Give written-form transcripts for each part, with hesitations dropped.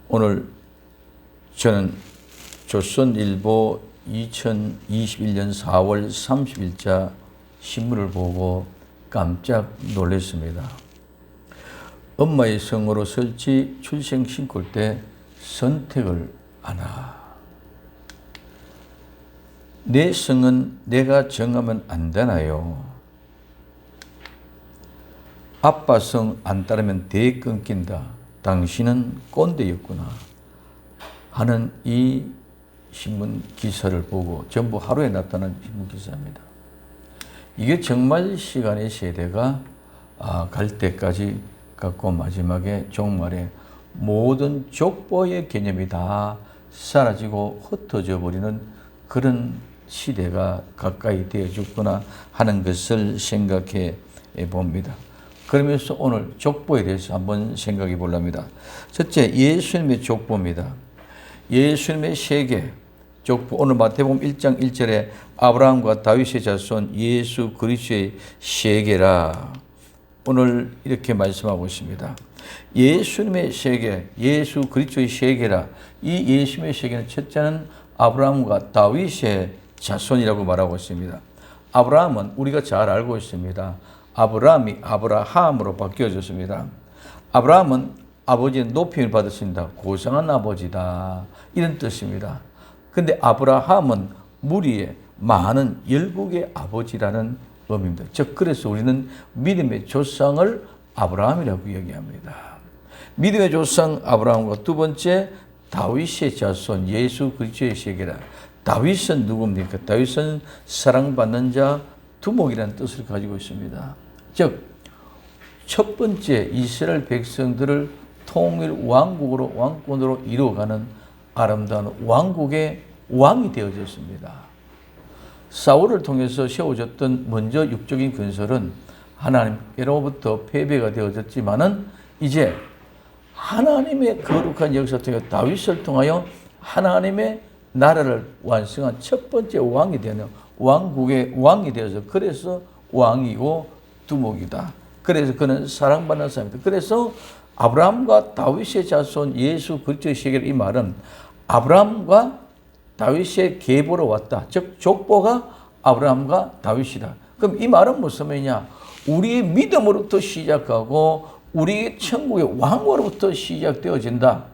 오늘 저는 조선일보 2021년 4월 30일자 신문을 보고 깜짝 놀랐습니다. 엄마의 성으로 설치 출생 신고할 때 선택을 하나. 내 성은 내가 정하면 안 되나요? 아빠 성 안 따르면 대 끊긴다. 당신은 꼰대였구나. 하는 이 신문 기사를 보고 전부 하루에 나타난 신문 기사입니다. 이게 정말 시간의 세대가 갈 때까지 갖고 마지막에 종말에 모든 족보의 개념이 다 사라지고 흩어져 버리는 그런 시대가 가까이 되어졌구나 하는 것을 생각해 봅니다. 그러면서 오늘 족보에 대해서 한번 생각해 보렵니다. 첫째, 예수님의 족보입니다. 예수님의 세계 족보, 오늘 마태복음 1장 1절에 아브라함과 다윗의 자손 예수 그리스도의 세계라. 오늘 이렇게 말씀하고 있습니다. 예수님의 세계, 예수 그리스도의 세계라. 이 예수님의 세계는 첫째는 아브라함과 다윗의 자손이라고 말하고 있습니다. 아브라함은 우리가 잘 알고 있습니다. 아브라함이 아브라함으로 바뀌어졌습니다. 아브라함은 아버지의 높임을 받았습니다. 고상한 아버지다. 이런 뜻입니다. 근데 아브라함은 무리의 많은 열국의 아버지라는 의미입니다. 즉, 그래서 우리는 믿음의 조상을 아브라함이라고 얘기합니다. 믿음의 조상 아브라함과 두 번째, 다윗의 자손 예수 그리스도의 세계라. 다윗은 누굽니까? 다윗은 사랑받는 자, 두목이라는 뜻을 가지고 있습니다. 즉, 첫 번째 이스라엘 백성들을 통일 왕국으로, 왕권으로 이루어가는 아름다운 왕국의 왕이 되어졌습니다. 사울을 통해서 세워졌던 먼저 육적인 건설은 하나님께로부터 패배가 되어졌지만은 이제 하나님의 거룩한 역사 통해 다윗을 통하여 하나님의 나라를 완성한 첫 번째 왕이 되는 왕국의 왕이 되어서 그래서 왕이고 두목이다. 그래서 그는 사랑받는 사람이다. 그래서 아브라함과 다윗의 자손 예수 그리스도의 세계라. 이 말은 아브라함과 다윗의 계보로 왔다. 즉 족보가 아브라함과 다윗이다. 그럼 이 말은 무슨 말이냐? 우리의 믿음으로부터 시작하고 우리의 천국의 왕으로부터 시작되어진다.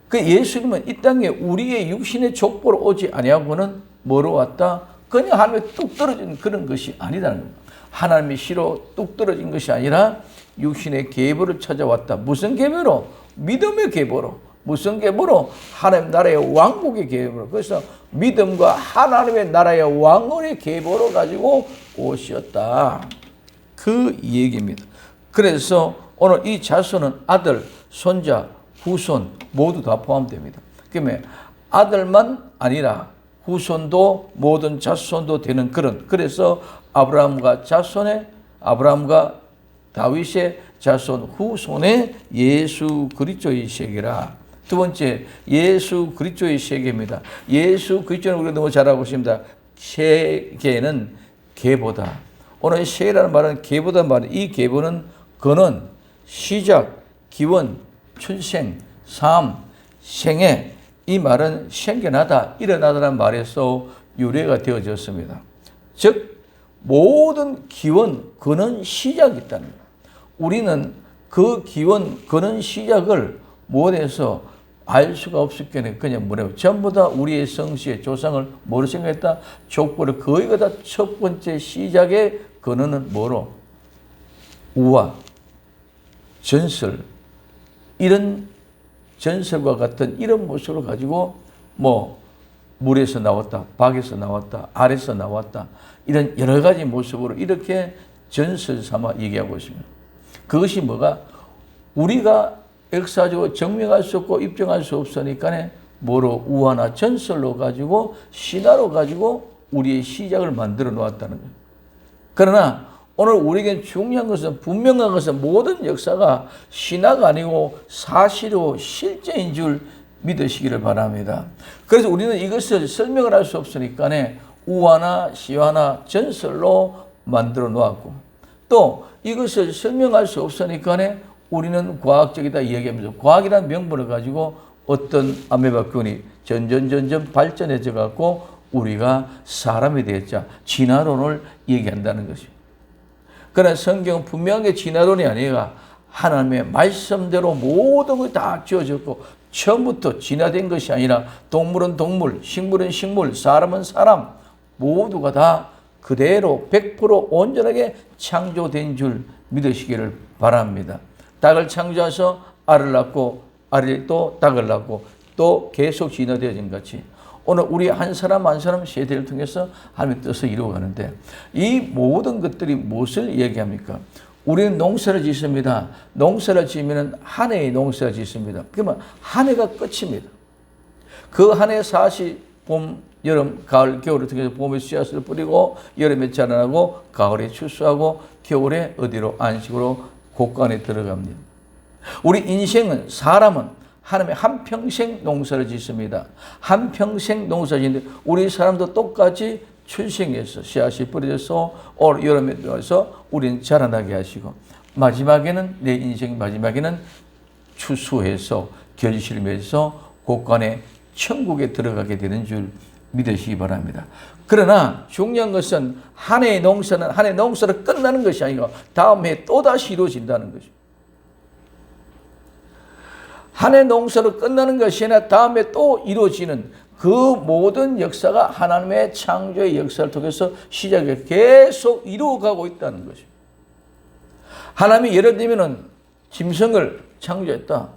그 예수님은 이 땅에 우리의 육신의 족보로 오지 아니하고는 뭐로 왔다? 그냥 하늘에 뚝 떨어진 그런 것이 아니다는 겁니다. 하나님의 시로 뚝 떨어진 것이 아니라 육신의 계보를 찾아왔다. 무슨 계보로? 믿음의 계보로. 무슨 계보로? 하나님 나라의 왕국의 계보로. 그래서 믿음과 하나님의 나라의 왕권의 계보로 가지고 오셨다. 그 얘기입니다. 그래서 오늘 이 자손은 아들, 손자, 후손 모두 다 포함됩니다. 그러면 아들만 아니라 후손도 모든 자손도 되는 그런, 그래서 아브라함과 다윗의 자손 후손의 예수 그리스도의 세계라. 두 번째, 예수 그리스도의 세계입니다. 예수 그리스도는 우리가 너무 잘 알고 있습니다. 세계는 계보다. 오늘 세계라는 말은 계보다 말은, 이 계보는 근원, 시작, 기원, 출생, 삶, 생애. 이 말은 생겨나다, 일어나다라는 말에서 유래가 되어졌습니다. 즉 모든 기원, 근원, 시작이 있다는 거예요. 우리는 그 기원, 근원, 시작을 못해서 알 수가 없을 경우에 그냥 뭐래요? 전부 다 우리의 성씨의 조상을 뭐로 생각했다? 족보를 거의가 다 첫 번째 시작의 근원은 뭐로? 우화, 전설, 이런 전설과 같은 이런 모습을 가지고 뭐 물에서 나왔다, 박에서 나왔다, 알에서 나왔다, 이런 여러 가지 모습으로 이렇게 전설 삼아 얘기하고 있습니다. 그것이 뭐가? 우리가 역사적으로 증명할 수 없고 입증할 수 없으니까 뭐로? 우화나 전설로 가지고 신화로 가지고 우리의 시작을 만들어 놓았다는 거예요. 그러나 오늘 우리에게 중요한 것은, 분명한 것은 모든 역사가 신화가 아니고 사실이고 실제인 줄 믿으시기를 바랍니다. 그래서 우리는 이것을 설명을 할 수 없으니까 우화나 시화나 전설로 만들어 놓았고, 또 이것을 설명할 수 없으니까 우리는 과학적이다 이야기하면서 과학이라는 명분을 가지고 어떤 아메바균이 점점 발전해져 갖고 우리가 사람이 되었자 진화론을 얘기한다는 것이죠. 그러나 성경은 분명하게 진화론이 아니라 하나님의 말씀대로 모든 것이 다 지어졌고 처음부터 진화된 것이 아니라 동물은 동물, 식물은 식물, 사람은 사람 모두가 다 그대로 100% 온전하게 창조된 줄 믿으시기를 바랍니다. 닭을 창조해서 알을 낳고 알이 또 닭을 낳고 또 계속 진화되어진 같이 오늘 우리 한 사람 한 사람 세대를 통해서 하나님의 뜻을 이루어가는데 이 모든 것들이 무엇을 얘기합니까? 우리는 농사를 짓습니다. 농사를 지으면 한 해의 농사를 짓습니다. 그러면 한 해가 끝입니다. 그 한 해 사시, 봄, 여름, 가을, 겨울을 통해서 봄에 씨앗을 뿌리고 여름에 자라나고 가을에 추수하고 겨울에 어디로 안식으로 곡간에 들어갑니다. 우리 인생은 사람은 하나님의 한평생 농사를 짓습니다. 한평생 농사를 짓는데 우리 사람도 똑같이 출생해서 씨앗이 뿌려져서 올 여름에 들어와서 우리는 자라나게 하시고 마지막에는 내 인생 마지막에는 추수해서 결실을 맺어서 곡간에 천국에 들어가게 되는 줄 믿으시기 바랍니다. 그러나 중요한 것은 한 해의 농사는 한 해의 농사로 끝나는 것이 아니고 다음 해에 또다시 이루어진다는 것입니다. 한 해 농사로 끝나는 것이 아니라 다음에 또 이루어지는 그 모든 역사가 하나님의 창조의 역사를 통해서 시작해 계속 이루어가고 있다는 것입니다. 하나님이 예를 들면 짐승을 창조했다.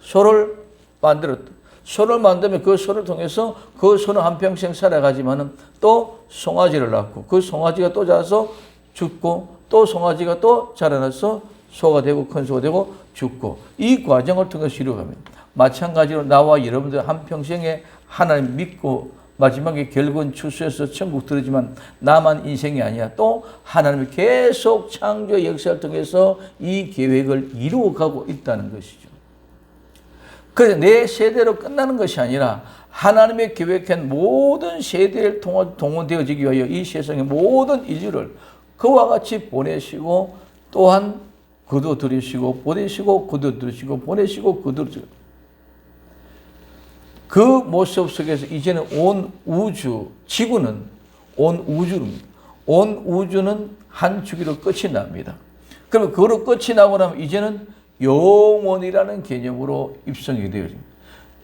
소를 만들었다. 소를 만들면 그 소를 통해서 그 소는 한평생 살아가지만은 또 송아지를 낳고 그 송아지가 또 자라서 죽고 또 송아지가 또 자라나서 소가 되고 큰 소가 되고 죽고 이 과정을 통해서 이루어갑니다. 마찬가지로 나와 여러분들 한평생에 하나님 믿고 마지막에 결국은 추수해서 천국 들어지만 나만 인생이 아니야. 또 하나님이 계속 창조의 역사를 통해서 이 계획을 이루어가고 있다는 것이죠. 그래서 내 세대로 끝나는 것이 아니라 하나님의 계획한 모든 세대를 동원되어지기 위하여 이 세상의 모든 인류를 그와 같이 보내시고 또한 거둬들이시고 보내시고 거둬들이시고 보내시고 거둬들이시고 그 모습 속에서 이제는 온 우주, 지구는 온 우주입니다. 온 우주는 한 주기로 끝이 납니다. 그러면 그로 끝이 나고 나면 이제는 영원이라는 개념으로 입성이 되어집니다.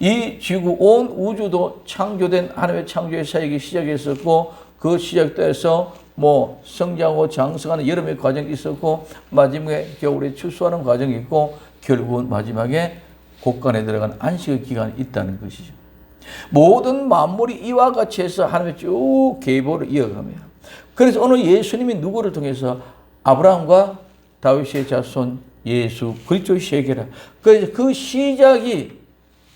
이 지구 온 우주도 창조된 하나님의 창조의 사역이 시작했었고 그 시작돼서 성장하고 장성하는 여름의 과정이 있었고 마지막에 겨울에 추수하는 과정이 있고 결국은 마지막에 곡간에 들어간 안식의 기간이 있다는 것이죠. 모든 만물이 이와 같이 해서 하나님의 쭉 계보를 이어갑니다. 그래서 오늘 예수님이 누구를 통해서 아브라함과 다윗의 자손 예수 그리스도의 세계라. 그래서 그 시작이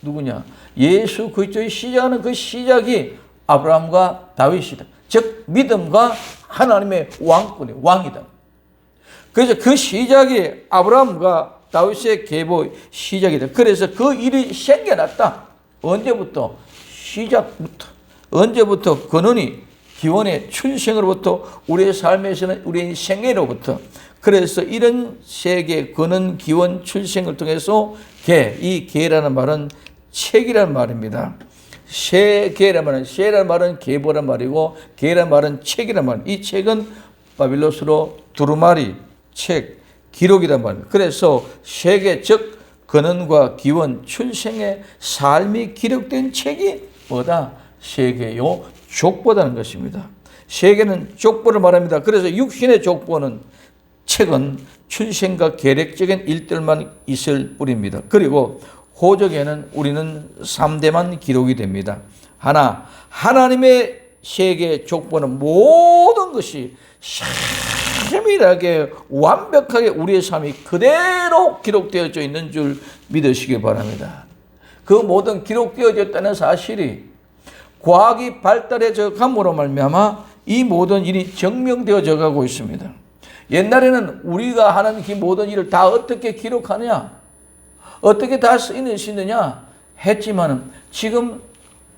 누구냐? 예수 그리스도의 시작하는 그 시작이 아브라함과 다윗이다. 즉 믿음과 하나님의 왕권의 왕이다. 그래서 그 시작이 아브라함과 다윗의 계보의 시작이다. 그래서 그 일이 생겨났다. 언제부터? 시작부터. 언제부터? 근원이 기원의 출생으로부터 우리의 삶에서는 우리의 생애로부터. 그래서 이런 세계 근원 기원 출생을 통해서 이 계라는 말은 책이라는 말입니다. 세라는 말은 계보란 말이고 계란 말은 책이란 말입니다. 이 책은 바빌로스로 두루마리, 책, 기록이란 말입니다. 그래서 세계 즉 근원과 기원, 출생의 삶이 기록된 책이 뭐다? 세계요 족보라는 것입니다. 세계는 족보를 말합니다. 그래서 육신의 족보는 책은 출생과 계획적인 일들만 있을 뿐입니다. 그리고 호적에는 우리는 3대만 기록이 됩니다. 하나, 하나님의 세계 족보는 모든 것이 세밀하게 완벽하게 우리의 삶이 그대로 기록되어져 있는 줄 믿으시기 바랍니다. 그 모든 기록되어졌다는 사실이 과학이 발달해져 감으로 말미암아 이 모든 일이 증명되어져 가고 있습니다. 옛날에는 우리가 하는 그 모든 일을 다 어떻게 기록하느냐? 어떻게 다 쓰이는 수 있느냐 했지만은 지금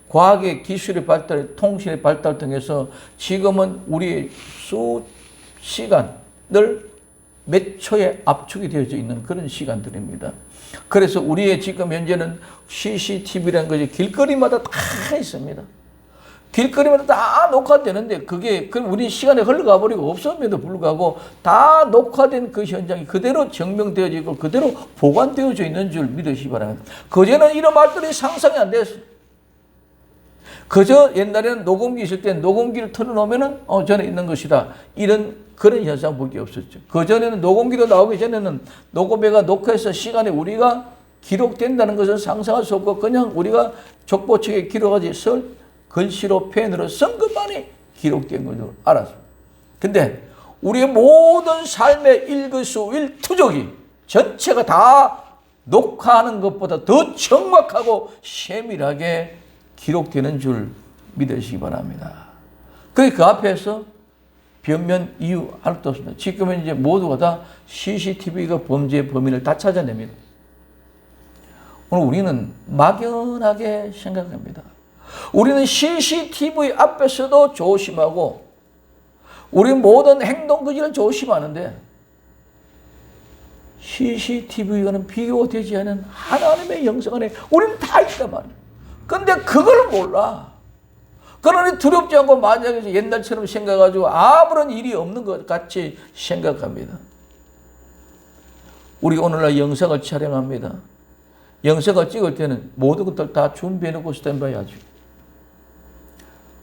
과학의 기술의 발달, 통신의 발달 통해서 지금은 우리의 시간을 몇 초에 압축이 되어져 있는 그런 시간들입니다. 그래서 우리의 지금 현재는 CCTV라는 것이 길거리마다 다 있습니다. 길거리마다 다 녹화되는데 그게 그럼 우리 시간에 흘러가 버리고 없음에도 불구하고 다 녹화된 그 현장이 그대로 증명되어지고 그대로 보관되어져 있는 줄 믿으시기 바랍니다. 그전에는 이런 말들이 상상이 안 됐어요. 그저 옛날에는 녹음기 있을 때 녹음기를 틀어놓으면은 전에 있는 것이다. 이런 그런 현상 볼 게 없었죠. 그전에는 녹음기로 나오기 전에는 녹음기가 녹화해서 시간에 우리가 기록된다는 것은 상상할 수 없고 그냥 우리가 족보책에 기록하지 글씨로 펜으로 쓴 것만이 기록된 것으로 알았습니다. 근데 우리의 모든 삶의 일거수일투족이 전체가 다 녹화하는 것보다 더 정확하고 세밀하게 기록되는 줄 믿으시기 바랍니다. 그 앞에서 변면 이유 하나도 없습니다. 지금은 이제 모두가 다 CCTV가 범죄의 범인을 다 찾아냅니다. 오늘 우리는 막연하게 생각합니다. 우리는 CCTV 앞에서도 조심하고 우리 모든 행동 거지를 조심하는데 CCTV와는 비교되지 않은 하나님의 영성 안에 우리는 다 있단 말이에요. 근데 그걸 몰라. 그러니 두렵지 않고 만약에 옛날처럼 생각해가지고 아무런 일이 없는 것 같이 생각합니다. 우리 오늘날 영상을 촬영합니다. 영상을 찍을 때는 모든 것들 다 준비해놓고 스탠바이 하죠.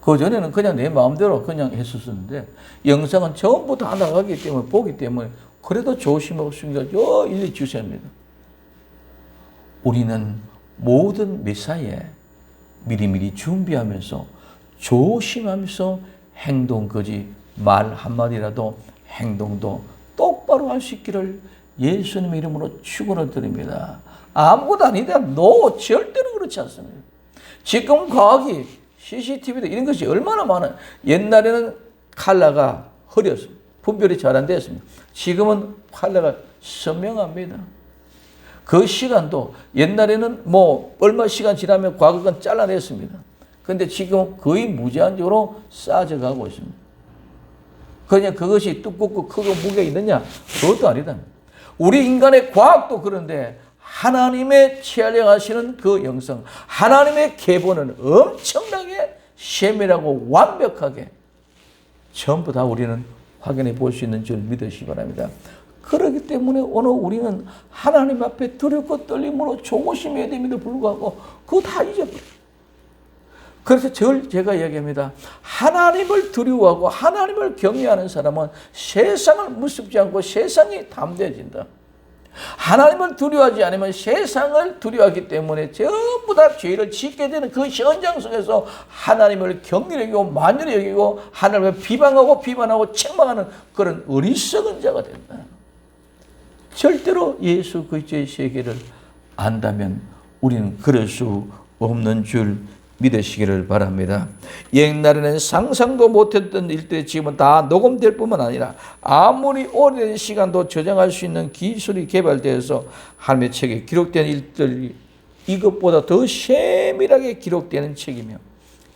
그전에는 그냥 내 마음대로 그냥 했었는데 영상은 전부 다 나가기 때문에 보기 때문에 그래도 조심하고 숨겨서 일일이 주셔야 합니다. 우리는 모든 메사에 미리미리 준비하면서 조심하면서 행동 거지 말 한마디라도 행동도 똑바로 할 수 있기를 예수님의 이름으로 축원을 드립니다. 아무것도 아니다. 절대로 그렇지 않습니다. 지금 과학이 CCTV도 이런 것이 얼마나 많아요. 옛날에는 칼라가 흐렸습니다. 분별이 잘 안 됐습니다. 지금은 칼라가 선명합니다. 그 시간도 옛날에는 얼마 시간 지나면 과거는 잘라냈습니다. 그런데 지금 거의 무제한적으로 쌓아져가고 있습니다. 그냥 그것이 두껍고 크고 무게가 있느냐? 그것도 아니다. 우리 인간의 과학도 그런데 하나님의 촬영하시는 그 영성, 하나님의 계보는 엄청나게 세밀하고 완벽하게 전부 다 우리는 확인해 볼 수 있는 줄 믿으시기 바랍니다. 그렇기 때문에 오늘 우리는 하나님 앞에 두렵고 떨림으로 조심해야 됨에도 불구하고 그거 다 잊어버려요. 그래서 제가 이야기합니다. 하나님을 두려워하고 하나님을 경외하는 사람은 세상을 무섭지 않고 세상이 담대해진다. 하나님을 두려워하지 않으면 세상을 두려워하기 때문에 전부 다 죄를 짓게 되는 그 현장 속에서 하나님을 경외히 여기고 만연히 여기고 하나님을 비방하고 책망하는 그런 어리석은 자가 된다. 절대로 예수 그리스도의 세계를 안다면 우리는 그럴 수 없는 줄 믿으시기를 바랍니다. 옛날에는 상상도 못했던 일들이 지금은 다 녹음될 뿐만 아니라 아무리 오래된 시간도 저장할 수 있는 기술이 개발되어서 하나님의 책에 기록된 일들이 이것보다 더 세밀하게 기록되는 책이며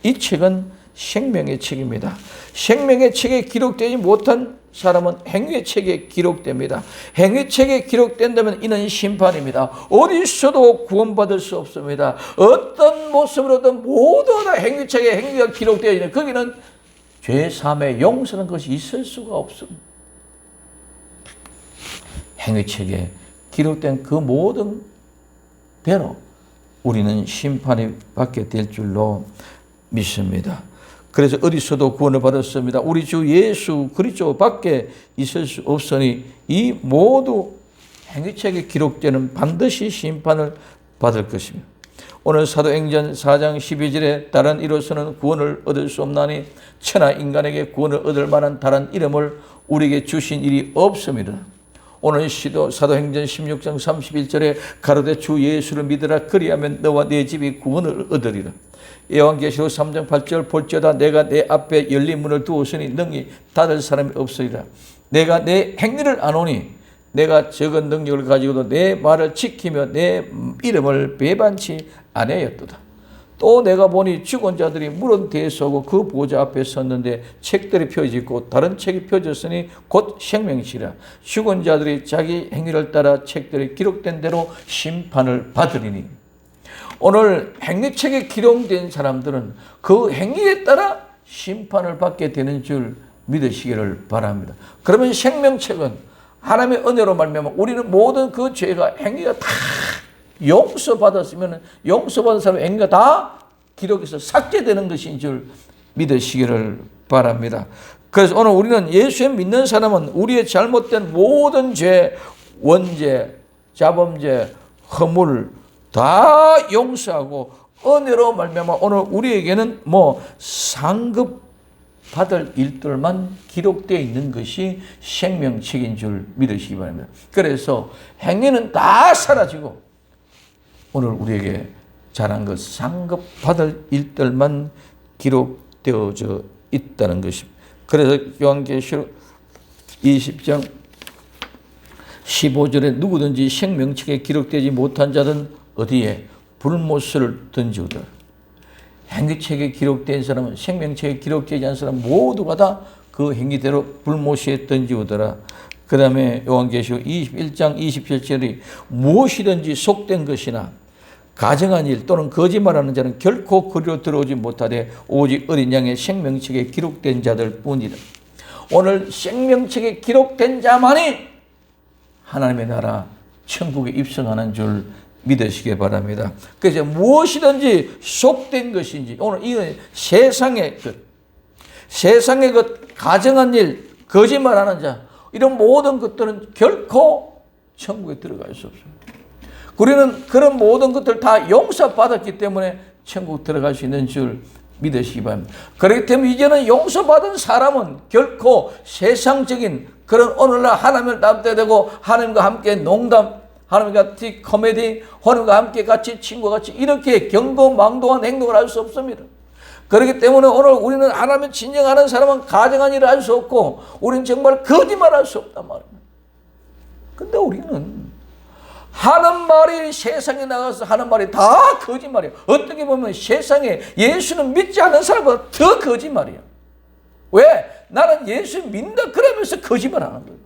이 책은 생명의 책입니다. 생명의 책에 기록되지 못한 사람은 행위의 책에 기록됩니다. 행위의 책에 기록된다면 이는 심판입니다. 어디서도 구원받을 수 없습니다. 어떤 모습으로든 모두 다 행위 책에 행위가 기록되어 있는 거기는 죄사함의 용서는 것이 있을 수가 없습니다. 행위 책에 기록된 그 모든 대로 우리는 심판을 받게 될 줄로 믿습니다. 그래서 어디서도 구원을 받았습니다. 우리 주 예수 그리스도 밖에 있을 수 없으니 이 모두 행위책에 기록되는 반드시 심판을 받을 것입니다. 오늘 사도행전 4장 12절에 다른 이로서는 구원을 얻을 수 없나니 천하 인간에게 구원을 얻을 만한 다른 이름을 우리에게 주신 일이 없습니다. 오늘 사도행전 16장 31절에 가로되 주 예수를 믿으라 그리하면 너와 네 집이 구원을 얻으리라. 요한계시록 3장 8절 볼지어다 내가 내 앞에 열린 문을 두었으니 능히 닫을 사람이 없으리라. 내가 내 행위를 아노니 내가 적은 능력을 가지고도 내 말을 지키며 내 이름을 배반치 아니하였도다. 또 내가 보니 죽은 자들이 물은 뒤에 서고 그 보좌 앞에 섰는데 책들이 펴져 있고 다른 책이 펴졌으니 곧 생명시라. 죽은 자들이 자기 행위를 따라 책들이 기록된 대로 심판을 받으리니. 오늘 행위책에 기록된 사람들은 그 행위에 따라 심판을 받게 되는 줄 믿으시기를 바랍니다. 그러면 생명책은 하나님의 은혜로 말미암아 우리는 모든 그 죄가 행위가 다 용서받았으면 용서받은 사람의 행위가 다 기록해서 삭제되는 것인 줄 믿으시기를 바랍니다. 그래서 오늘 우리는 예수를 믿는 사람은 우리의 잘못된 모든 죄, 원죄, 자범죄, 허물 다 용서하고 은혜로 말미암아 오늘 우리에게는 상급 받을 일들만 기록되어 있는 것이 생명책인 줄 믿으시기 바랍니다. 그래서 행위는 다 사라지고 오늘 우리에게 잘한 것 상급 받을 일들만 기록되어져 있다는 것입니다. 그래서 요한계시록 20장 15절에 누구든지 생명책에 기록되지 못한 자는 어디에 불못을 던지우더라. 행위책에 기록된 사람은 생명책에 기록되지 않은 사람 모두가 다 그 행위대로 불못에 던지우더라. 그 다음에 요한계시록 21장 27절이 무엇이든지 속된 것이나 가정한 일 또는 거짓말하는 자는 결코 그리로 들어오지 못하되 오직 어린 양의 생명책에 기록된 자들 뿐이다. 오늘 생명책에 기록된 자만이 하나님의 나라 천국에 입성하는 줄 믿으시기 바랍니다. 그래서 무엇이든지 속된 것인지 오늘 이건 세상의 것, 가정한 일, 거짓말하는 자 이런 모든 것들은 결코 천국에 들어갈 수 없습니다. 우리는 그런 모든 것들 다 용서받았기 때문에 천국 들어갈 수 있는 줄 믿으시기 바랍니다. 그렇기 때문에 이제는 용서받은 사람은 결코 세상적인 그런 오늘날 하나님을 남대되고 하나님과 함께 농담, 하나님과 같이 코미디, 하나님과 함께 같이 친구와 같이 이렇게 경거망동한 행동을 할 수 없습니다. 그렇기 때문에 오늘 우리는 하나님을 진정하는 사람은 가정한 일을 할 수 없고 우리는 정말 거짓말할 수 없단 말입니다. 근데 우리는 하는 말이 세상에 나가서 하는 말이 다 거짓말이에요. 어떻게 보면 세상에 예수는 믿지 않는 사람보다 더 거짓말이에요. 왜? 나는 예수 믿는다 그러면서 거짓말하는 거예요.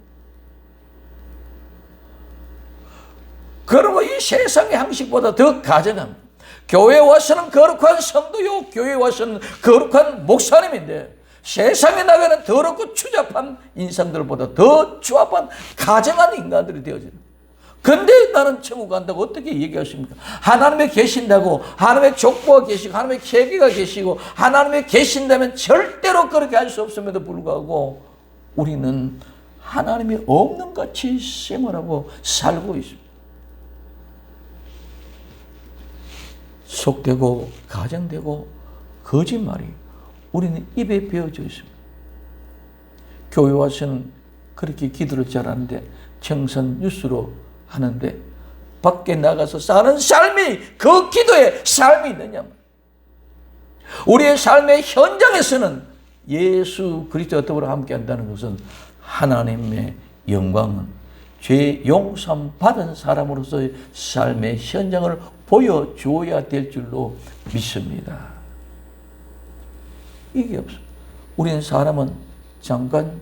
그러면 이 세상의 형식보다 더 가정합니다. 교회에 와서는 거룩한 성도요, 교회에 와서는 거룩한 목사님인데 세상에 나가는 더럽고 추잡한 인상들보다 더 추잡한 가정한 인간들이 되어지는. 근데 나는 천국 간다고 어떻게 얘기하십니까? 하나님에 계신다고, 하나님의 족보가 계시고, 하나님의 계계가 계시고, 하나님에 계신다면 절대로 그렇게 할 수 없음에도 불구하고 우리는 하나님이 없는 같이 생활하고 살고 있습니다. 속되고 가정되고 거짓말이 우리는 입에 배어져 있습니다. 교회 와서는 그렇게 기도를 잘하는데 청선 뉴스로 하는데 밖에 나가서 사는 삶이 그 기도에 삶이 있느냐. 우리의 삶의 현장에서는 예수 그리스도와 더불어 함께 한다는 것은 하나님의 영광은 죄 용서 받은 사람으로서의 삶의 현장을 보여줘야 될 줄로 믿습니다. 이게 없습니다. 우리는 사람은 잠깐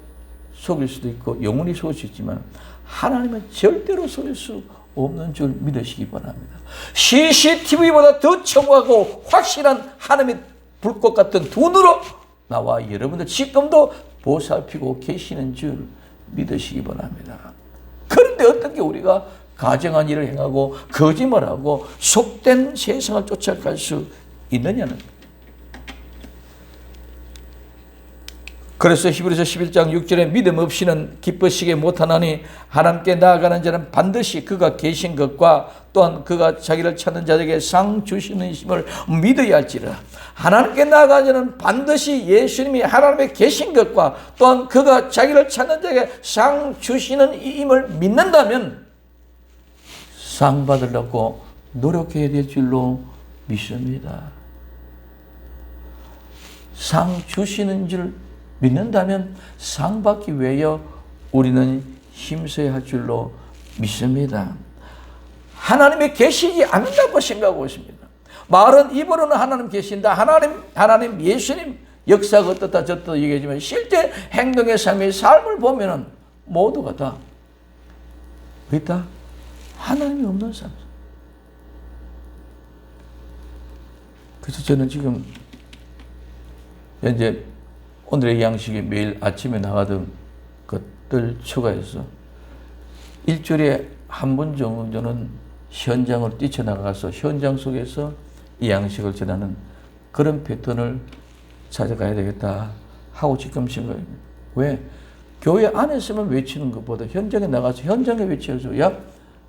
속일 수도 있고 영원히 속일 수 있지만 하나님은 절대로 속일 수 없는 줄 믿으시기 바랍니다. CCTV보다 더 청하고 확실한 하나님의 불꽃 같은 눈으로 나와 여러분들 지금도 보살피고 계시는 줄 믿으시기 바랍니다. 그런데 어떻게 우리가 가정한 일을 행하고 거짓말하고 속된 세상을 쫓아갈 수 있느냐는. 그래서 히브리서 11장 6절에 믿음 없이는 기쁘시게 못하나니 하나님께 나아가는 자는 반드시 그가 계신 것과 또한 그가 자기를 찾는 자에게 상 주시는 힘을 믿어야 할지라. 하나님께 나아가는 자는 반드시 예수님이 하나님의 계신 것과 또한 그가 자기를 찾는 자에게 상 주시는 힘을 믿는다면 상 받으려고 노력해야 될 줄로 믿습니다. 상 주시는 줄 믿는다면 상 받기 위하여 우리는 힘써야 할 줄로 믿습니다. 하나님이 계시지 않는다고 생각하고 있습니다. 말은 입으로는 하나님 계신다. 하나님 예수님 역사가 어떻다 저떻다 얘기하지만 실제 행동의 삶을 보면은 모두가 다 그다 하나님이 없는 삶. 그래서 저는 지금 현재 오늘의 양식에 매일 아침에 나가던 것들 추가해서 일주일에 한 번 정도는 현장으로 뛰쳐나가서 현장 속에서 이 양식을 전하는 그런 패턴을 찾아가야 되겠다 하고 지금 생각합니다. 왜? 교회 안에서만 외치는 것보다 현장에 나가서 현장에 외쳐줘야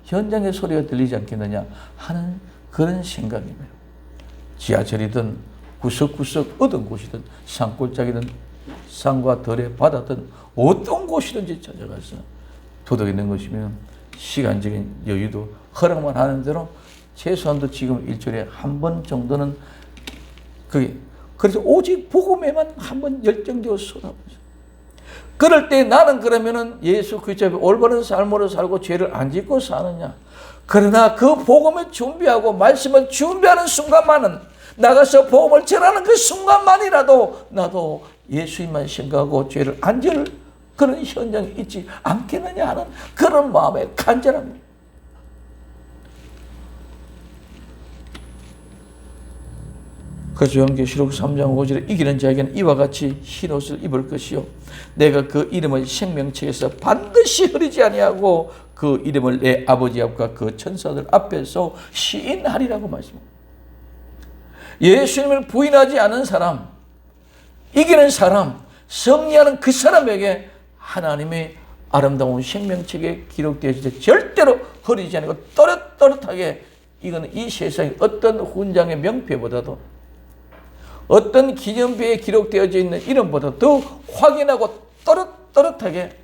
현장의 소리가 들리지 않겠느냐 하는 그런 생각입니다. 지하철이든 구석구석 어떤 곳이든 산골짜기든 산과 덜의 바다든 어떤 곳이든지 찾아가서 도덕있는 것이면 시간적인 여유도 허락만 하는 대로 최소한도 지금 일주일에 한 번 정도는 그래서 오직 복음에만 한 번 열정되어 쏟아보죠. 그럴 때 나는 그러면은 예수 그리스도 앞에 올바른 삶으로 살고 죄를 안 짓고 사느냐. 그러나 그 복음을 준비하고 말씀을 준비하는 순간만은 나가서 복음을 전하는 그 순간만이라도 나도 예수님만 생각하고 죄를 안 지을 그런 현장이 있지 않겠느냐 하는 그런 마음의 간절함입니다. 그래서 요한계시록 3장 5절에 이기는 자에게는 이와 같이 흰 옷을 입을 것이요 내가 그 이름을 생명책에서 반드시 흐리지 아니하고 그 이름을 내 아버지 앞과 그 천사들 앞에서 시인하리라고 말씀합니다. 예수님을 부인하지 않은 사람, 이기는 사람, 승리하는 그 사람에게 하나님의 아름다운 생명책에 기록되어질 때 절대로 흐리지 않고 또렷또렷하게 이거는 이 세상의 어떤 훈장의 명패보다도 어떤 기념비에 기록되어져 있는 이름보다 더 확인하고 또렷또렷하게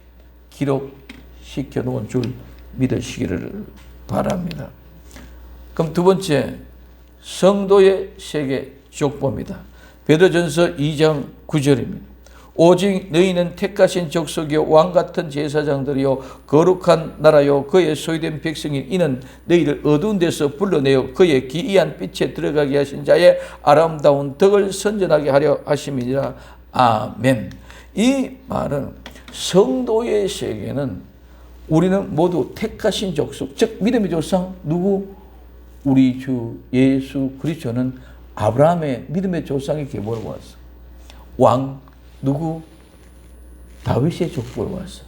기록시켜 놓은 줄 믿으시기를 바랍니다. 그럼 두 번째, 성도의 세계 족보입니다. 베드로전서 2장 9절입니다. 오직 너희는 택하신 족속이요 왕같은 제사장들이요 거룩한 나라요 그의 소유된 백성이 이는 너희를 어두운 데서 불러내어 그의 기이한 빛에 들어가게 하신 자의 아름다운 덕을 선전하게 하려 하심이니라. 아멘. 이 말은 성도의 세계는 우리는 모두 택하신 족속, 즉 믿음의 조상 누구? 우리 주 예수 그리스도는 아브라함의 믿음의 조상의 계보로 왔어. 왕 누구? 다윗의 족보로 왔어.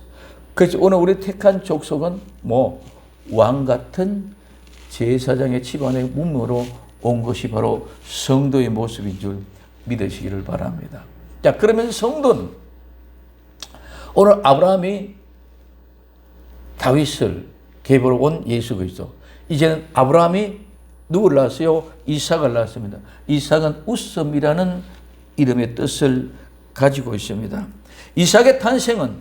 그래서 오늘 우리 택한 족속은 왕 같은 제사장의 집안의 문무로 온 것이 바로 성도의 모습인 줄 믿으시기를 바랍니다. 자, 그러면 성도는 오늘 아브라함이 다윗을 계보로 온 예수 그리스도. 이제는 아브라함이 누구를 낳았어요? 이삭을 낳았습니다. 이삭은 웃음이라는 이름의 뜻을 가지고 있습니다. 이삭의 탄생은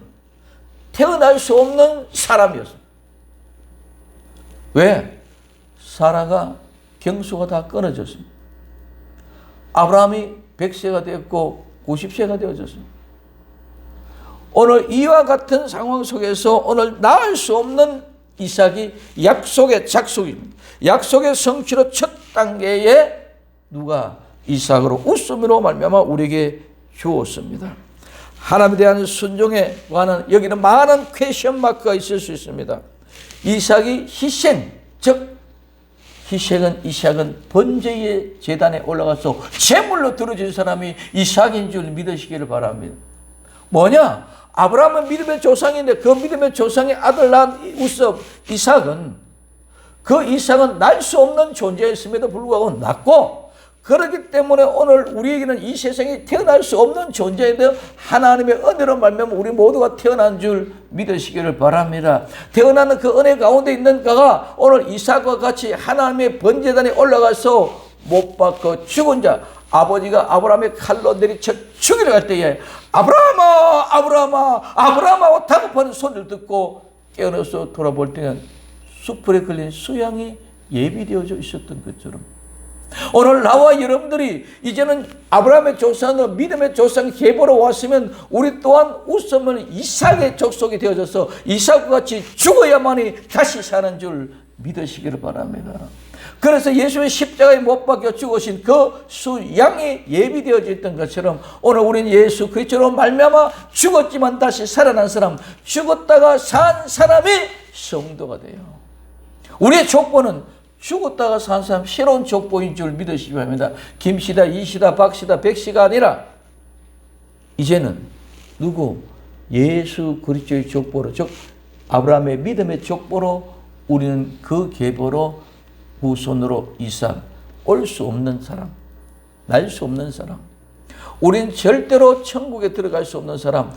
태어날 수 없는 사람이었습니다. 왜? 사라가 경수가 다 끊어졌습니다. 아브라함이 100세가 되었고 90세가 되어졌습니다. 오늘 이와 같은 상황 속에서 오늘 낳을 수 없는 이삭이 약속의 작속입니다. 약속의 성취로 첫 단계에 누가 이삭으로 웃음으로 말미암아 우리에게 주었습니다. 하나님에 대한 순종에 관한 여기는 많은 퀘션 마크가 있을 수 있습니다. 이삭이 희생, 즉 이삭은 번제의 제단에 올라가서 제물로 드려진 사람이 이삭인 줄 믿으시기를 바랍니다. 뭐냐? 아브라함은 믿음의 조상인데 그 믿음의 조상의 아들 낳은 이삭은 날 수 없는 존재였음에도 불구하고 낳고, 그렇기 때문에 오늘 우리에게는 이 세상에 태어날 수 없는 존재인데 하나님의 은혜로 말미암아 우리 모두가 태어난 줄 믿으시기를 바랍니다. 태어나는 그 은혜 가운데 있는 자가 오늘 이삭과 같이 하나님의 번제단에 올라가서 못 박혀 죽은 자, 아버지가 아브라함의 칼로 내리쳐 죽이려 할 때에 아브라함아 다급하는 소리를 듣고 깨어나서 돌아볼 때는 숯불에 걸린 수양이 예비되어져 있었던 것처럼 오늘 나와 여러분들이 이제는 아브라함의 조상으로 믿음의 조상 계보로 왔으면 우리 또한 웃으면 이삭의 족속이 되어져서 이삭과 같이 죽어야만이 다시 사는 줄 믿으시기를 바랍니다. 그래서 예수의 십자가에 못 박혀 죽으신 그 수양이 예비되어져 있던 것처럼 오늘 우리는 예수 그리스도로 말미암아 죽었지만 다시 살아난 사람, 죽었다가 산 사람이 성도가 돼요. 우리의 족보는 죽었다가 산 사람 새로운 족보인 줄 믿으시기 바랍니다. 김씨다, 이씨다, 박씨다, 백씨가 아니라 이제는 누구? 예수 그리스도의 족보로, 즉 아브라함의 믿음의 족보로 우리는 그 계보로 후손으로 이삭, 올 수 없는 사람, 날 수 없는 사람, 우리는 절대로 천국에 들어갈 수 없는 사람,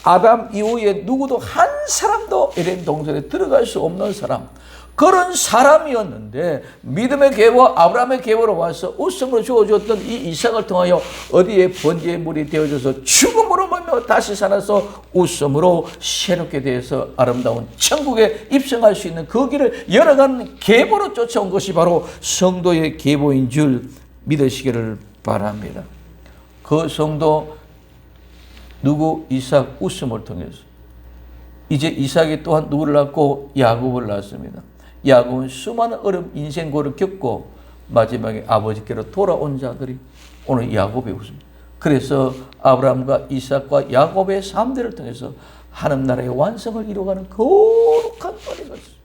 아담 이후에 누구도 한 사람도 에덴 동산에 들어갈 수 없는 사람, 그런 사람이었는데 믿음의 계보 아브라함의 계보로 와서 웃음으로 주어졌던 이 이삭을 통하여 어디에 번제의 물이 되어져서 죽음으로 말미암아 다시 살아서 웃음으로 새롭게 되어서 아름다운 천국에 입성할 수 있는 그 길을 열어가는 계보로 쫓아온 것이 바로 성도의 계보인 줄 믿으시기를 바랍니다. 그 성도 누구? 이삭 웃음을 통해서 이제 이삭이 또한 누구를 낳고 야곱을 낳았습니다. 야곱은 수많은 어려움 인생고를 겪고 마지막에 아버지께로 돌아온 자들이 오늘 야곱의 웃음입니다. 그래서 아브라함과 이삭과 야곱의 3대를 통해서 하나님 나라의 완성을 이루어가는 거룩한 은혜가 있어요.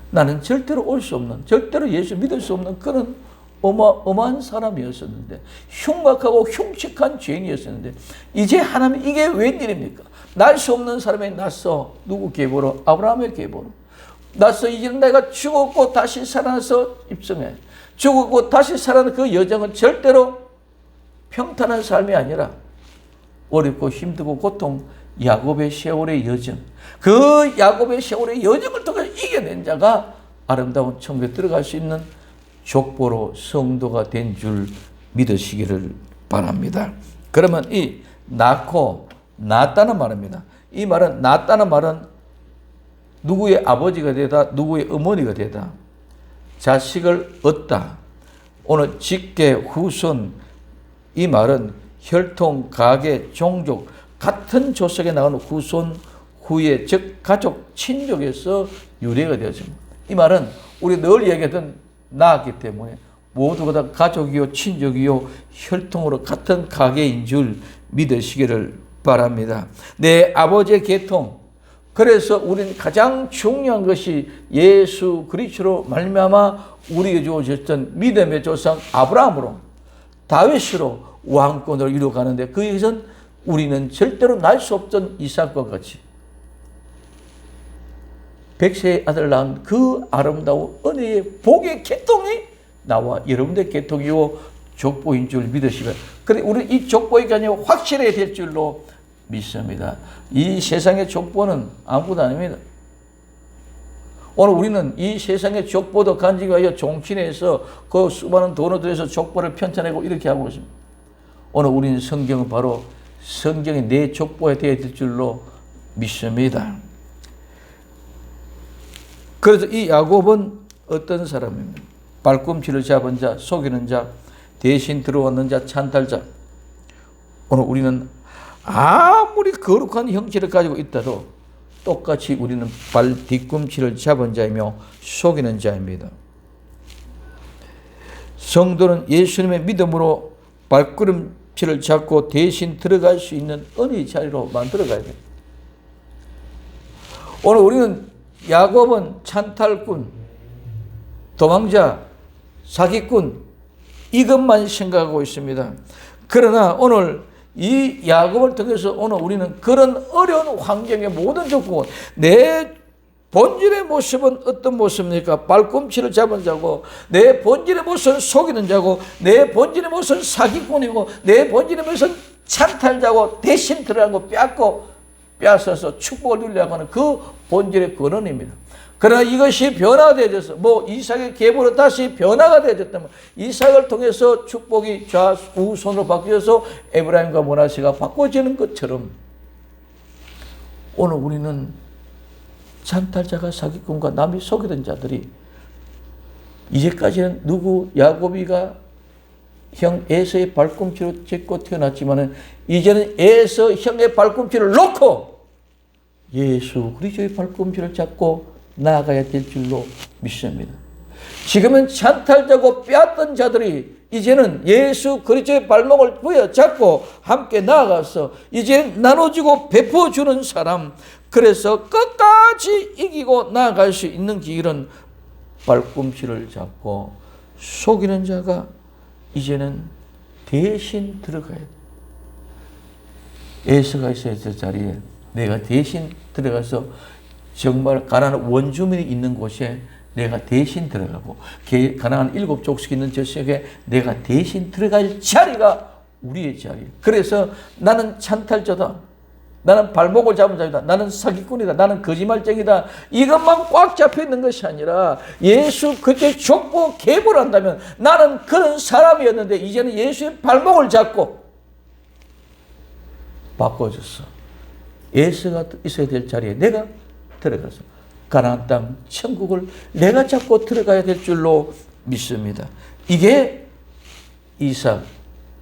나는 절대로 올 수 없는, 절대로 예수 믿을 수 없는 그런 어마어마한 사람이었었는데, 흉악하고 흉측한 죄인이었었는데 이제 하나님 이게 웬일입니까? 날 수 없는 사람이 났어. 누구 계보로? 아브라함의 계보로 났어. 이제 내가 죽었고 다시 살아나서 입성해. 죽었고 다시 살아난 그 여정은 절대로 평탄한 삶이 아니라 어렵고 힘들고 고통, 야곱의 세월의 여정, 그 야곱의 세월의 여정을 통해 이겨낸 자가 아름다운 천국에 들어갈 수 있는 족보로 성도가 된 줄 믿으시기를 바랍니다. 그러면 이 낳고 낳았다는 말입니다. 이 말은 낳았다는 말은 누구의 아버지가 되다, 누구의 어머니가 되다, 자식을 얻다, 오늘 직계, 후손, 이 말은 혈통, 가계, 종족, 같은 조석에 나오는 후손, 후예, 즉 가족, 친족에서 유래가 되었습니다. 이 말은 우리 늘 얘기하던 낳았기 때문에 모두가 다 가족이요, 친족이요, 혈통으로 같은 가계인 줄 믿으시기를 바랍니다. 내 아버지의 계통, 그래서 우리는 가장 중요한 것이 예수 그리스도로 말미암아 우리에게 주어졌던 믿음의 조상 아브라함으로 다윗으로 왕권을 이루어가는데 그것은 우리는 절대로 날 수 없던 이삭과 같이 백세의 아들 낳은 그 아름다운 은혜의 복의 계통이 나와 여러분의 계통이요 족보인 줄 믿으시면, 그런데 우리 이 족보의 개념이 확실해야 될 줄로 믿습니다. 이 세상의 족보는 아무것도 아닙니다. 오늘 우리는 이 세상의 족보도 간직하여 종친해서 그 수많은 돈을 들여서 족보를 편찬하고 이렇게 하고 있습니다. 오늘 우리는 성경은 바로 성경이 내 족보에 되어야 될 줄로 믿습니다. 그래서 이 야곱은 어떤 사람입니까? 발꿈치를 잡은 자, 속이는 자, 대신 들어왔는 자, 찬탈자. 오늘 우리는 아무리 거룩한 형체를 가지고 있다도 똑같이 우리는 발 뒤꿈치를 잡은 자이며 속이는 자입니다. 성도는 예수님의 믿음으로 발걸음치를 잡고 대신 들어갈 수 있는 은혜의 자리로 만들어가야 돼요. 오늘 우리는 야곱은 찬탈꾼, 도망자, 사기꾼 이것만 생각하고 있습니다. 그러나 오늘 이 야곱을 통해서 오늘 우리는 그런 어려운 환경의 모든 조건, 내 본질의 모습은 어떤 모습입니까? 발꿈치를 잡은 자고, 내 본질의 모습은 속이는 자고, 내 본질의 모습은 사기꾼이고, 내 본질의 모습은 찬탈자고, 대신 들어가고 빼앗아서 축복을 누리려고 하는 그 본질의 근원입니다. 그러나 이것이 변화되어져서 이삭의 계보로 다시 변화가 되어졌다면 이삭을 통해서 축복이 좌우손으로 바뀌어서 에브라임과 므나세가 바꿔지는 것처럼 오늘 우리는 찬탈자가 사기꾼과 남이 속이던 자들이 이제까지는 누구 야곱이가 형 에서의 발꿈치로 짚고 태어났지만은 이제는 에서 형의 발꿈치를 놓고 예수 그리스도의 발꿈치를 잡고 나아가야 될 줄로 믿습니다. 지금은 찬탈자고 빼앗던 자들이 이제는 예수 그리스도의 발목을 부여잡고 함께 나아가서 이제 나눠주고 베풀어주는 사람, 그래서 끝까지 이기고 나아갈 수 있는 길은 발꿈치를 잡고 속이는 자가 이제는 대신 들어가야 돼. 예수가 있어야 될 자리에 내가 대신 들어가서 정말 가난한 원주민이 있는 곳에 내가 대신 들어가고 가난한 7족속 있는 저 지역에 내가 대신 들어갈 자리가 우리의 자리예요. 그래서 나는 찬탈자다, 나는 발목을 잡은 자이다, 나는 사기꾼이다, 나는 거짓말쟁이다, 이것만 꽉 잡혀있는 것이 아니라 예수 그때 족보 개보를 한다면 나는 그런 사람이었는데 이제는 예수의 발목을 잡고 바꿔줬어. 예수가 있어야 될 자리에 내가 들어가서 가나안 땅 천국을 내가 잡고 들어가야 될 줄로 믿습니다. 이게 이삭,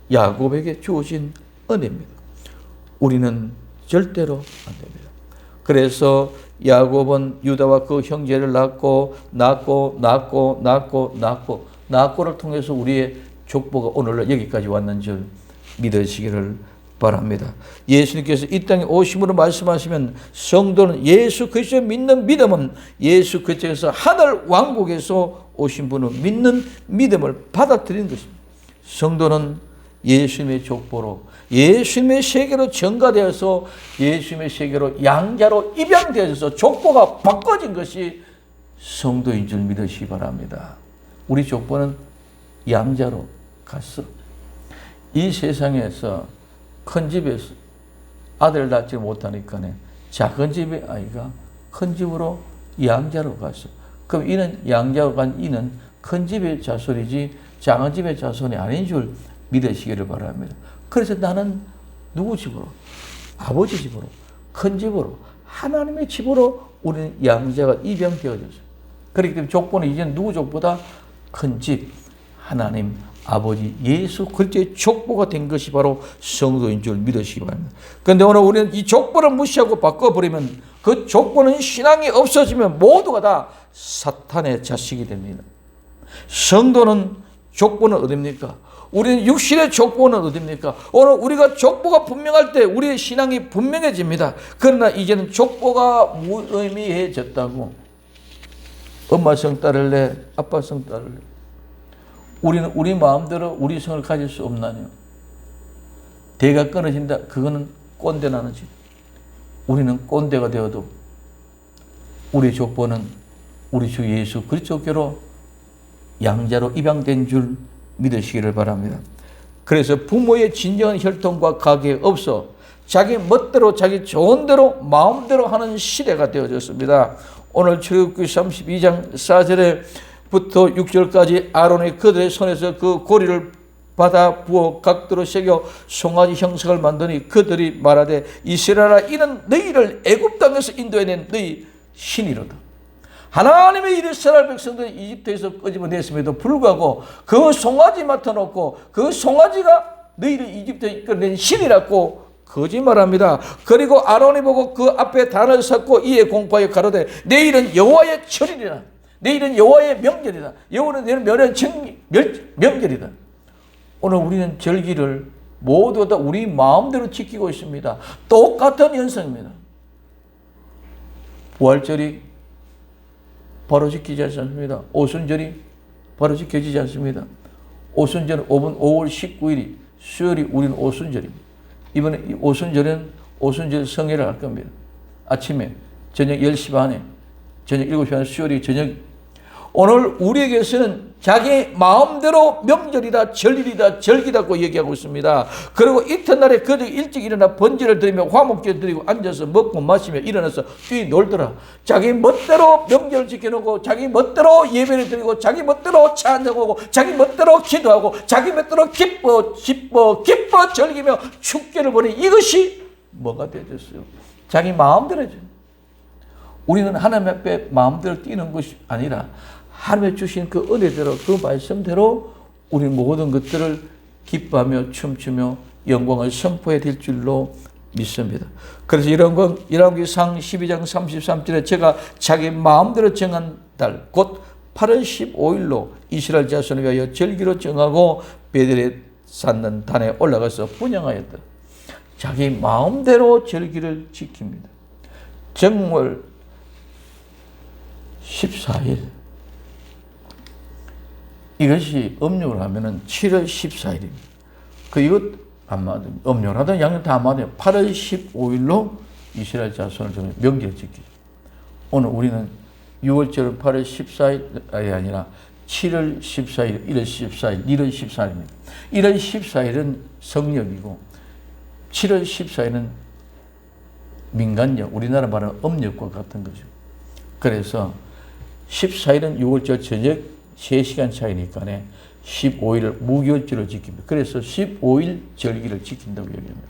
야곱에게 주어진 은혜입니다. 우리는 절대로 안 됩니다. 그래서 야곱은 유다와 그 형제를 낳고를 통해서 우리의 족보가 오늘날 여기까지 왔는 줄 믿으시기를 바랍니다. 예수님께서 이 땅에 오심으로 말씀하시면 성도는 예수 그리스도를 믿는 믿음은 예수 그리스도에서 하늘 왕국에서 오신 분을 믿는 믿음을 받아들이는 것입니다. 성도는 예수님의 족보로 예수님의 세계로 전가되어서 예수님의 세계로 양자로 입양되어서 족보가 바꿔진 것이 성도인 줄 믿으시기 바랍니다. 우리 족보는 양자로 갔어. 이 세상에서 큰 집에서 아들 낳지 못하니까 작은 집의 아이가 큰 집으로 양자로 갔어. 그럼 이는 양자로 간 이는 큰 집의 자손이지 작은 집의 자손이 아닌 줄 믿으시기를 바랍니다. 그래서 나는 누구 집으로? 아버지 집으로, 큰 집으로, 하나님의 집으로 우리는 양자가 입양되어졌어요. 그렇기 때문에 족보는 이제 누구 족보다 큰 집, 하나님 아버지 예수 그리스도의 족보가 된 것이 바로 성도인 줄 믿으시기 바랍니다. 그런데 오늘 우리는 이 족보를 무시하고 바꿔버리면 그 족보는 신앙이 없어지면 모두가 다 사탄의 자식이 됩니다. 성도는 족보는 어딥니까? 우리는 육신의 족보는 어딥니까? 오늘 우리가 족보가 분명할 때 우리의 신앙이 분명해집니다. 그러나 이제는 족보가 무의미해졌다고 엄마 성 따를래, 아빠 성 따를래, 우리는 우리 마음대로 우리 성을 가질 수 없나요? 대가 끊어진다. 그거는 꼰대 나는 집. 우리는 꼰대가 되어도 우리 족보는 우리 주 예수 그리스도께로 양자로 입양된 줄 믿으시기를 바랍니다. 그래서 부모의 진정한 혈통과 관계 없어 자기 멋대로 자기 좋은 대로 마음대로 하는 시대가 되어졌습니다. 오늘 출애굽기 32장 4절에 부터 6절까지 아론이 그들의 손에서 그 고리를 받아 부어 각도로 새겨 송아지 형상을 만드니 그들이 말하되 이스라엘아 이는 너희를 애굽 땅에서 인도해낸 너희 신이로다. 하나님의 이스라엘 백성들이 이집트에서 끄집어냈음에도 불구하고 그 송아지 맡아놓고 그 송아지가 너희를 이집트에 이끌어낸 신이라고 거짓말합니다. 그리고 아론이 보고 그 앞에 단을 섰고 이에 공포하여 가로되 내일은 여호와의 절이니라. 내일은 여호와의 명절이다. 여호와는 내일은 명절이다. 오늘 우리는 절기를 모두 다 우리 마음대로 지키고 있습니다. 똑같은 현상입니다. 부활절이 바로 지키지 않습니다. 오순절이 바로 지켜지지 않습니다. 오순절은 5월 19일이 수요일이 우리는 오순절입니다. 이번에 오순절은 오순절 성회를 할 겁니다. 아침에 저녁 10시 반에 저녁 7시 반에 수요일이 저녁. 오늘 우리에게서는 자기 마음대로 명절이다, 절일이다, 절기다고 얘기하고 있습니다. 그리고 이튿날에 그들 일찍 일어나 번제를 드리며 화목제를 드리고 앉아서 먹고 마시며 일어나서 뛰놀더라. 자기 멋대로 명절을 지켜놓고 자기 멋대로 예배를 드리고 자기 멋대로 찬양하고 자기 멋대로 기도하고 자기 멋대로 기뻐 즐기며 축제를 보내. 이것이 뭐가 되었어요? 자기 마음대로죠. 우리는 하나님 앞에 마음대로 뛰는 것이 아니라 하나님의 주신 그 은혜대로 그 말씀대로 우리 모든 것들을 기뻐하며 춤추며 영광을 선포해야 될 줄로 믿습니다. 그래서 열왕기상 12장 33절에 제가 자기 마음대로 정한 달, 곧 8월 15일로 이스라엘 자손을 위하여 절기로 정하고 베델에 쌓는 단에 올라가서 분향하였다. 자기 마음대로 절기를 지킵니다. 정월 14일. 이것이 음력으로 하면은 7월 14일입니다. 이것 안 맞아요. 음력으로 하든 양력 다 안 맞아요. 8월 15일로 이스라엘 자손을 정해 명절을 지키죠. 오늘 우리는 6월절 8월 14일이 아니라 7월 14일, 1월 14일, 1월 14일입니다. 1월 14일은 성력이고 7월 14일은 민간력, 우리나라 말하는 음력과 같은 거죠. 그래서 14일은 6월절 저녁 3시간 차이니까 15일을 무교절로 지킵니다. 그래서 15일 절기를 지킨다고 얘기합니다.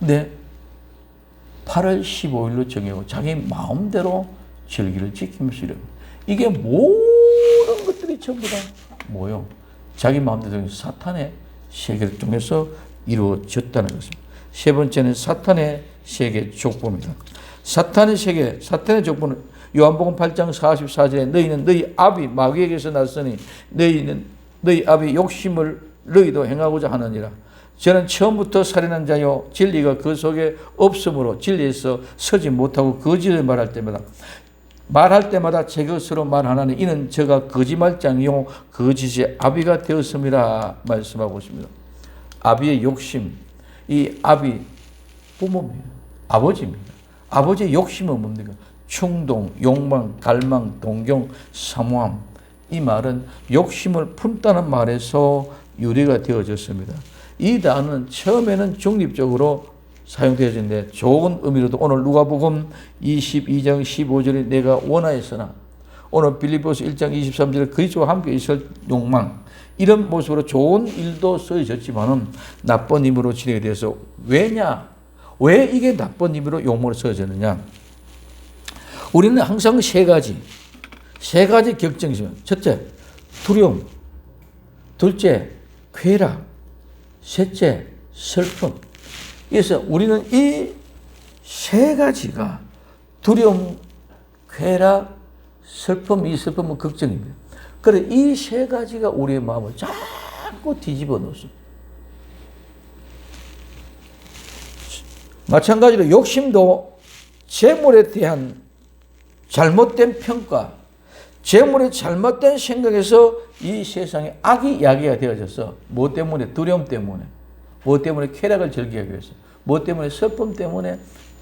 근데 8월 15일로 정하고 자기 마음대로 절기를 지키면서 이래요. 이게 모든 것들이 전부 다 뭐요? 자기 마음대로 사탄의 세계를 통해서 이루어졌다는 것입니다. 세 번째는 사탄의 세계 족보입니다. 사탄의 세계, 사탄의 족보는 요한복음 8장 44절에 너희는 너희 아비 마귀에게서 났으니 너희는 너희 아비 욕심을 너희도 행하고자 하느니라. 저는 처음부터 살인한 자요 진리가 그 속에 없으므로 진리에서 서지 못하고 거짓을 말할 때마다 제 것으로 말하나니 이는 저가 거짓말장이요 거짓의 아비가 되었음이라 말씀하고 있습니다. 아비의 욕심, 이 아비 부모입니다. 아버지입니다. 아버지의 욕심은 뭡니까? 충동, 욕망, 갈망, 동경, 사모함. 이 말은 욕심을 품다는 말에서 유래가 되어졌습니다. 이 단어는 처음에는 중립적으로 사용되어졌는데 좋은 의미로도 오늘 누가복음 22장 15절에 내가 원하였으나 오늘 빌립보서 1장 23절에 그리스도와 함께 있을 욕망 이런 모습으로 좋은 일도 쓰여졌지만은 나쁜 힘으로 진행이 돼서 왜냐? 왜 이게 나쁜 힘으로 욕망으로 쓰여졌느냐? 우리는 항상 세 가지 격정이 있습니다. 첫째, 두려움. 둘째, 쾌락. 셋째, 슬픔. 그래서 우리는 이 세 가지가 두려움, 쾌락, 슬픔, 이 슬픔은 걱정입니다. 그래, 이 세 가지가 우리의 마음을 자꾸 뒤집어 놓습니다. 마찬가지로 욕심도 재물에 대한 잘못된 평가, 재물의 잘못된 생각에서 이 세상에 악이 야기가 되어져서 뭐 때문에? 두려움 때문에. 뭐 때문에? 쾌락을 즐기기 위해서. 뭐 때문에? 슬픔 때문에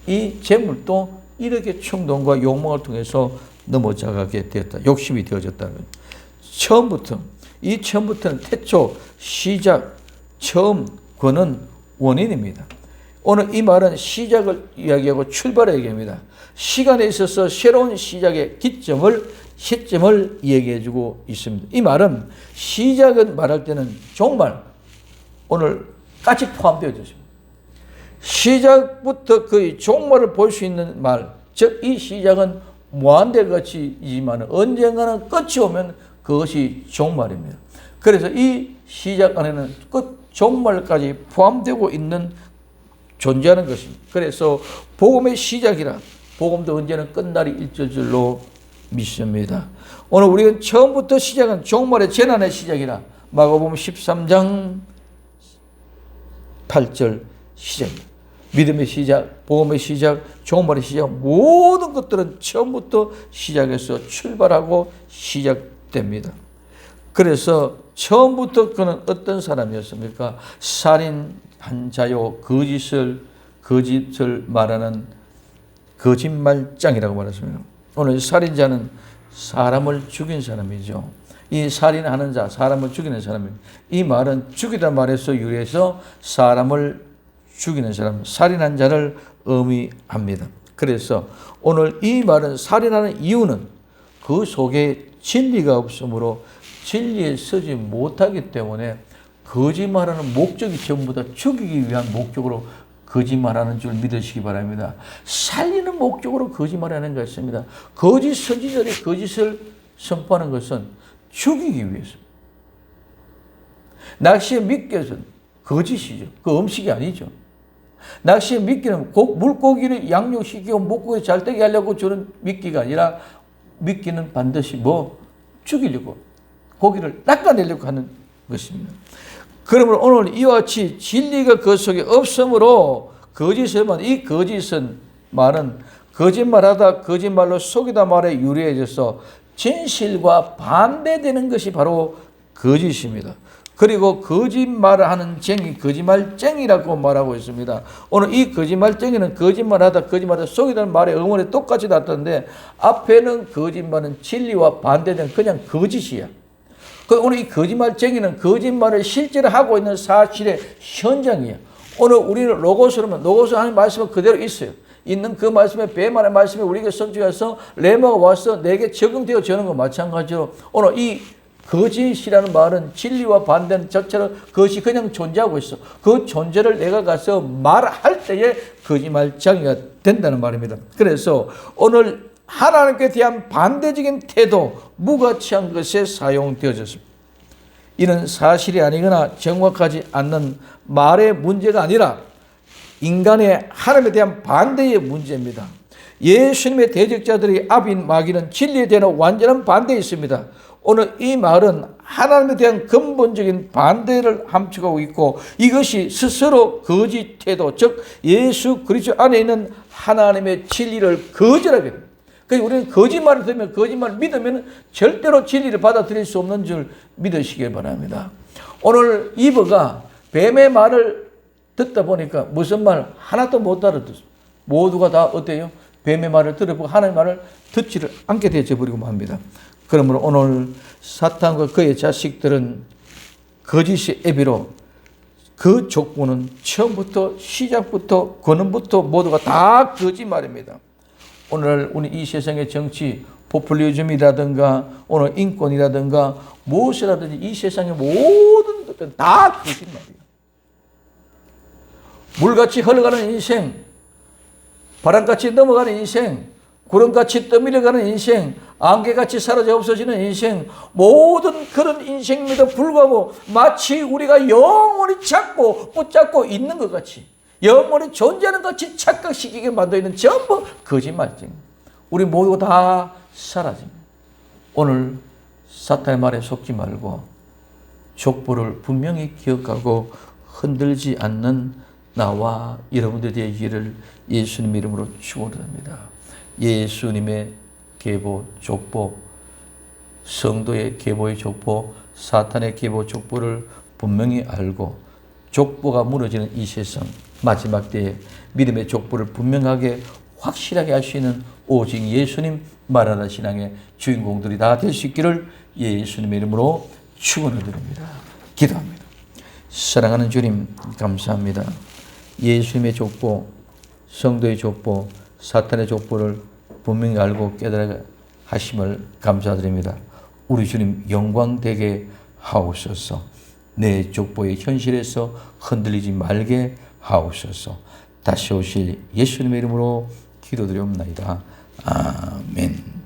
이 재물도 이렇게 충동과 욕망을 통해서 넘어져가게 되었다. 욕심이 되어졌다는 거죠. 처음부터는 태초, 시작, 처음, 그는 원인입니다. 오늘 이 말은 시작을 이야기하고 출발을 얘기합니다. 시간에 있어서 새로운 시작의 시점을 얘기해주고 있습니다. 이 말은 시작은 말할 때는 종말, 오늘까지 포함되어 있습니다. 시작부터 거의 종말을 볼 수 있는 말, 즉 이 시작은 무한대 것이지만 언젠가는 끝이 오면 그것이 종말입니다. 그래서 이 시작 안에는 끝, 종말까지 포함되고 있는 존재하는 것입니다. 그래서 복음의 시작이라 복음도 언제는 끝날이 있을 줄로 믿습니다. 오늘 우리는 처음부터 시작은 종말의 재난의 시작이라 마가복음 13장 8절 시작입니다. 믿음의 시작, 복음의 시작, 종말의 시작 모든 것들은 처음부터 시작해서 출발하고 시작됩니다. 그래서 처음부터 그는 어떤 사람이었습니까? 살인한 자요 거짓을 말하는 거짓말장이라고 말했습니다. 오늘 살인자는 사람을 죽인 사람이죠. 이 살인하는 자, 사람을 죽이는 사람입니다. 이 말은 죽이다 말에서 유래해서 사람을 죽이는 사람, 살인한 자를 의미합니다. 그래서 오늘 이 말은 살인하는 이유는 그 속에 진리가 없으므로 진리에 서지 못하기 때문에 거짓말하는 목적이 전부 다 죽이기 위한 목적으로 거짓말하는 줄 믿으시기 바랍니다. 살리는 목적으로 거짓말하는 것입니다. 거짓 선지자들이 거짓을 선포하는 것은 죽이기 위해서. 낚시의 미끼는 거짓이죠. 그 음식이 아니죠. 낚시의 미끼는 물고기를 양육시키고 물고기 잘 되게 하려고 주는 미끼가 아니라 미끼는 반드시 죽이려고 고기를 낚아내려고 하는 것입니다. 그러므로 오늘 이와 같이 진리가 그 속에 없으므로 거짓을 말, 이 거짓은 말은 거짓말하다 거짓말로 속이다 말에 유리해져서 진실과 반대되는 것이 바로 거짓입니다. 그리고 거짓말을 하는 쟁이, 거짓말쟁이라고 말하고 있습니다. 오늘 이 거짓말쟁이는 거짓말하다 속이다는 말의 어원이 똑같이 나타나는데 앞에는 거짓말은 진리와 반대되는 그냥 거짓이야. 오늘 이 거짓말쟁이는 거짓말을 실제로 하고 있는 사실의 현장이야. 오늘 우리는 로고스 하는 말씀은 그대로 있어요. 있는 그 말씀에 뱀만의 말씀이 우리에게 성취해서 레마가 와서 내게 적용되어 저는 것 마찬가지로 오늘 이 거짓이라는 말은 진리와 반대는 자체로 그것이 그냥 존재하고 있어. 그 존재를 내가 가서 말할 때에 거짓말쟁이가 된다는 말입니다. 그래서 오늘 하나님께 대한 반대적인 태도, 무가치한 것에 사용되어졌습니다. 이는 사실이 아니거나 정확하지 않는 말의 문제가 아니라 인간의 하나님에 대한 반대의 문제입니다. 예수님의 대적자들이 압인 마귀는 진리에 대한 완전한 반대에 있습니다. 오늘 이 말은 하나님에 대한 근본적인 반대를 함축하고 있고 이것이 스스로 거짓 태도, 즉 예수 그리스도 안에 있는 하나님의 진리를 거절하게 됩니다. 그래서 우리는 거짓말을 들으면 거짓말을 믿으면 절대로 진리를 받아들일 수 없는 줄 믿으시길 바랍니다. 오늘 이브가 뱀의 말을 듣다 보니까 무슨 말 하나도 못 알아듣습니다. 모두가 다 어때요? 뱀의 말을 들어보고 하나님의 말을 듣지를 않게 되어 버리고 합니다. 그러므로 오늘 사탄과 그의 자식들은 거짓의 애비로 그 족보는 처음부터 시작부터 근원부터 모두가 다 거짓말입니다. 오늘 우리 이 세상의 정치, 포퓰리즘이라든가 오늘 인권이라든가 무엇이라든지 이 세상의 모든 것들은 다 거짓말이에요. 물같이 흘러가는 인생, 바람같이 넘어가는 인생, 구름같이 떠밀려가는 인생, 안개같이 사라져 없어지는 인생, 모든 그런 인생임에도 불구하고 마치 우리가 영원히 잡고 붙잡고 있는 것 같이 영원히 존재하는 것 같이 착각시키게 만들어있는 전부 거짓말쟁이. 우리 모두가 다 사라집니다. 오늘 사탄의 말에 속지 말고 족보를 분명히 기억하고 흔들지 않는 나와 여러분들이 되기를 예수님 이름으로 축원합니다. 예수님의 계보, 족보, 성도의 계보의 족보, 사탄의 계보, 족보를 분명히 알고 족보가 무너지는 이 세상 마지막 때에 믿음의 족보를 분명하게 확실하게 할 수 있는 오직 예수님 마라나 신앙의 주인공들이 다 될 수 있기를 예수님의 이름으로 축원을 드립니다. 기도합니다. 사랑하는 주님 감사합니다. 예수님의 족보, 성도의 족보, 사탄의 족보를 분명히 알고 깨달아 하심을 감사드립니다. 우리 주님 영광되게 하옵소서. 내 족보의 현실에서 흔들리지 말게 하옵소서. 다시 오실 예수님의 이름으로 기도드리옵나이다. 아멘.